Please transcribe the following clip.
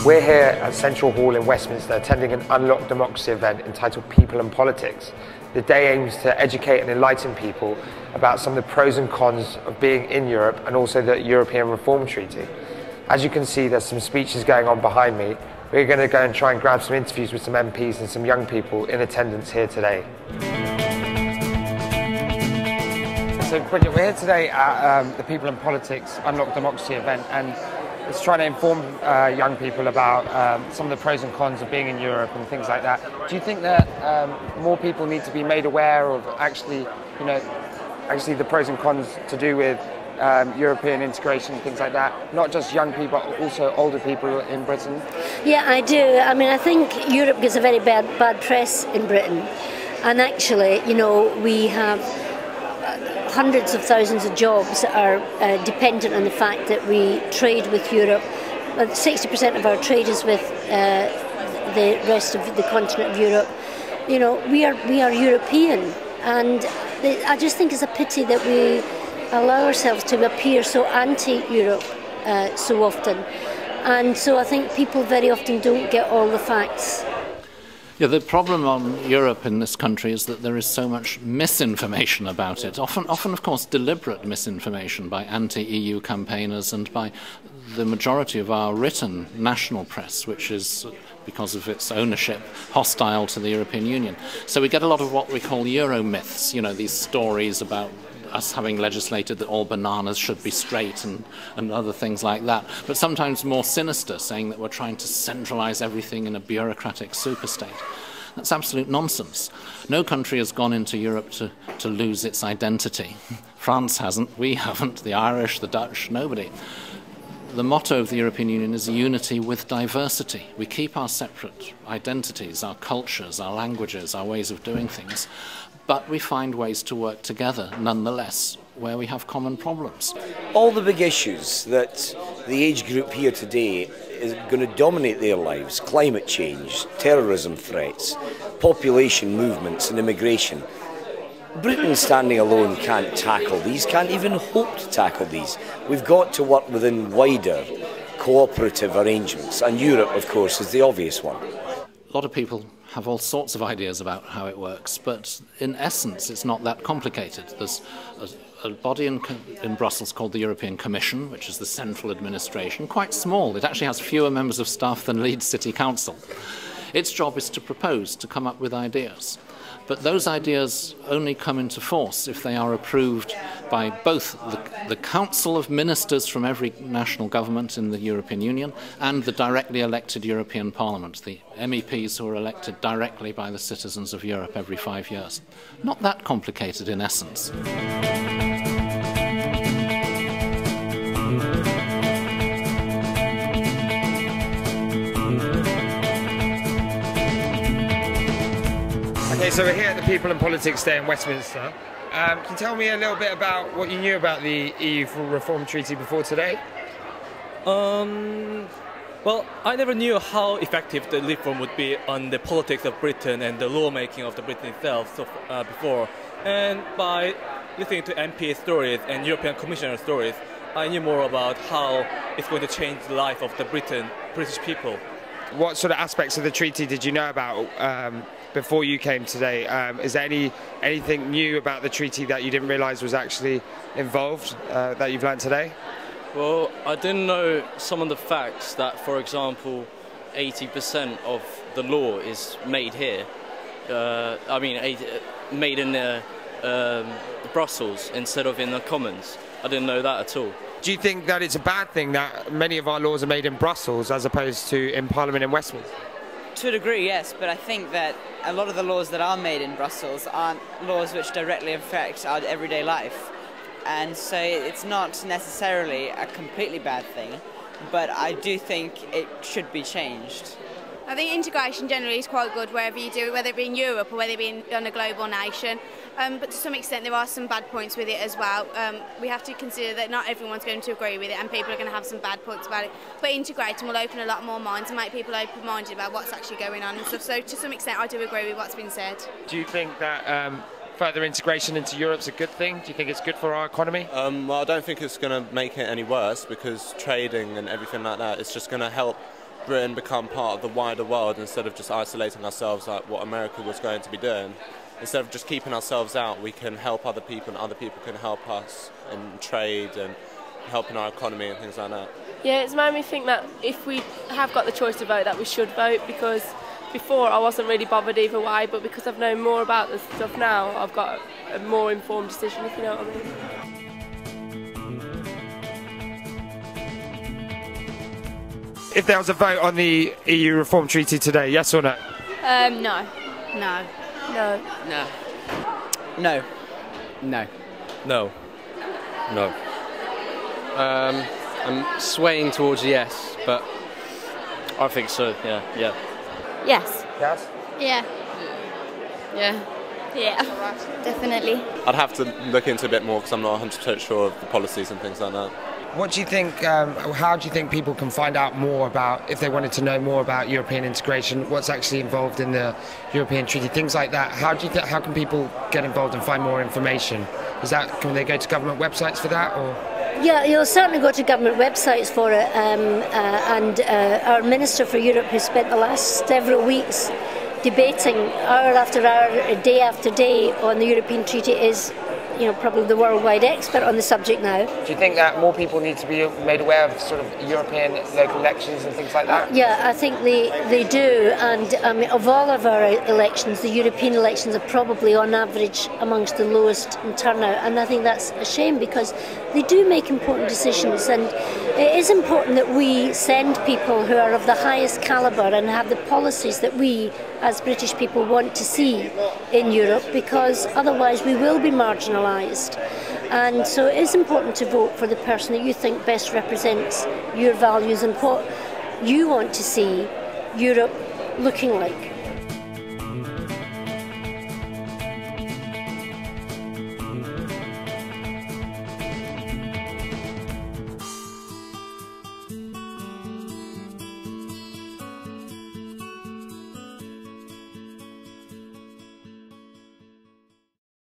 We're here at Central Hall in Westminster attending an Unlock Democracy event entitled People and Politics. The day aims to educate and enlighten people about some of the pros and cons of being in Europe and also the European Reform Treaty. As you can see, there's some speeches going on behind me. We're going to go and try and grab some interviews with some MPs and some young people in attendance here today. So Bridget, we're here today at the People and Politics Unlock Democracy event, and it's trying to inform young people about some of the pros and cons of being in Europe and things like that. Do you think that more people need to be made aware of actually the pros and cons to do with European integration and things like that? Not just young people, but also older people in Britain? Yeah, I do. I mean, I think Europe gets a very bad press in Britain. And actually, we have hundreds of thousands of jobs that are dependent on the fact that we trade with Europe. 60% of our trade is with the rest of the continent of Europe. We are European, and I just think it's a pity that we allow ourselves to appear so anti-Europe so often. And so I think people very often don't get all the facts. Yeah, the problem on Europe in this country is that there is so much misinformation about it. Often, of course, deliberate misinformation by anti-EU campaigners and by the majority of our written national press, which is, because of its ownership, hostile to the European Union. So we get a lot of what we call Euro myths, these stories about us having legislated that all bananas should be straight and other things like that, but sometimes more sinister, saying that we're trying to centralise everything in a bureaucratic superstate. That's absolute nonsense. No country has gone into Europe to lose its identity. France hasn't, we haven't, the Irish, the Dutch, nobody. The motto of the European Union is unity with diversity. We keep our separate identities, our cultures, our languages, our ways of doing things, but we find ways to work together nonetheless where we have common problems. All the big issues that the age group here today is going to dominate their lives: climate change, terrorism threats, population movements and immigration. Britain standing alone can't tackle these, can't even hope to tackle these. We've got to work within wider cooperative arrangements, and Europe, of course, is the obvious one. A lot of people have all sorts of ideas about how it works, but in essence it's not that complicated. There's a body in Brussels called the European Commission, which is the central administration, quite small. It actually has fewer members of staff than Leeds City Council. Its job is to propose, to come up with ideas. But those ideas only come into force if they are approved by both the Council of Ministers from every national government in the European Union and the directly elected European Parliament, the MEPs who are elected directly by the citizens of Europe every 5 years. Not that complicated in essence. Okay, so we're here at the People and Politics Day in Westminster. Can you tell me a little bit about what you knew about the EU Reform Treaty before today? Well, I never knew how effective the reform would be on the politics of Britain and the lawmaking of the Britain itself before. And by listening to MP stories and European Commissioner stories, I knew more about how it's going to change the life of the British people. What sort of aspects of the treaty did you know about before you came today? Is there anything new about the treaty that you didn't realise was actually involved that you've learned today? Well, I didn't know some of the facts that, for example, 80% of the law is made here. Made in Brussels instead of in the Commons. I didn't know that at all. Do you think that it's a bad thing that many of our laws are made in Brussels as opposed to in Parliament in Westminster? To a degree, yes, but I think that a lot of the laws that are made in Brussels aren't laws which directly affect our everyday life. And so it's not necessarily a completely bad thing, but I do think it should be changed. I think integration generally is quite good wherever you do it, whether it be in Europe or whether it be on a global nation. But to some extent there are some bad points with it as well. We have to consider that not everyone's going to agree with it and people are going to have some bad points about it. But integrating will open a lot more minds and make people open-minded about what's actually going on and stuff. So to some extent I do agree with what's been said. Do you think that further integration into Europe's a good thing? Do you think it's good for our economy? Well, I don't think it's going to make it any worse, because trading and everything like that is just going to help Britain become part of the wider world instead of just isolating ourselves like what America was going to be doing. Instead of just keeping ourselves out, we can help other people and other people can help us in trade and help in our economy and things like that. Yeah, it's made me think that if we have got the choice to vote, that we should vote, because before I wasn't really bothered either way, but because I've known more about this stuff now, I've got a more informed decision, if you know what I mean. If there was a vote on the EU Reform Treaty today, yes or no? No. No. No. No. No. No. No. No. I'm swaying towards yes, but I think so, yeah. Yes. Yes. Yeah. Yeah. Yeah. Definitely. I'd have to look into a bit more because I'm not 100% sure of the policies and things like that. What do you think, how do you think people can find out more about, if they wanted to know more about European integration, what's actually involved in the European Treaty, things like that? How can people get involved and find more information? Can they go to government websites for that, or? Yeah, you'll certainly go to government websites for it, and our Minister for Europe, who spent the last several weeks debating hour after hour, day after day on the European Treaty, is probably the worldwide expert on the subject now. Do you think that more people need to be made aware of sort of European local elections and things like that? Yeah, I think they do, and of all of our elections, the European elections are probably on average amongst the lowest in turnout, and I think that's a shame because they do make important decisions, and it is important that we send people who are of the highest calibre and have the policies that we as British people want to see in Europe, because otherwise we will be marginalised. And so it is important to vote for the person that you think best represents your values and what you want to see Europe looking like.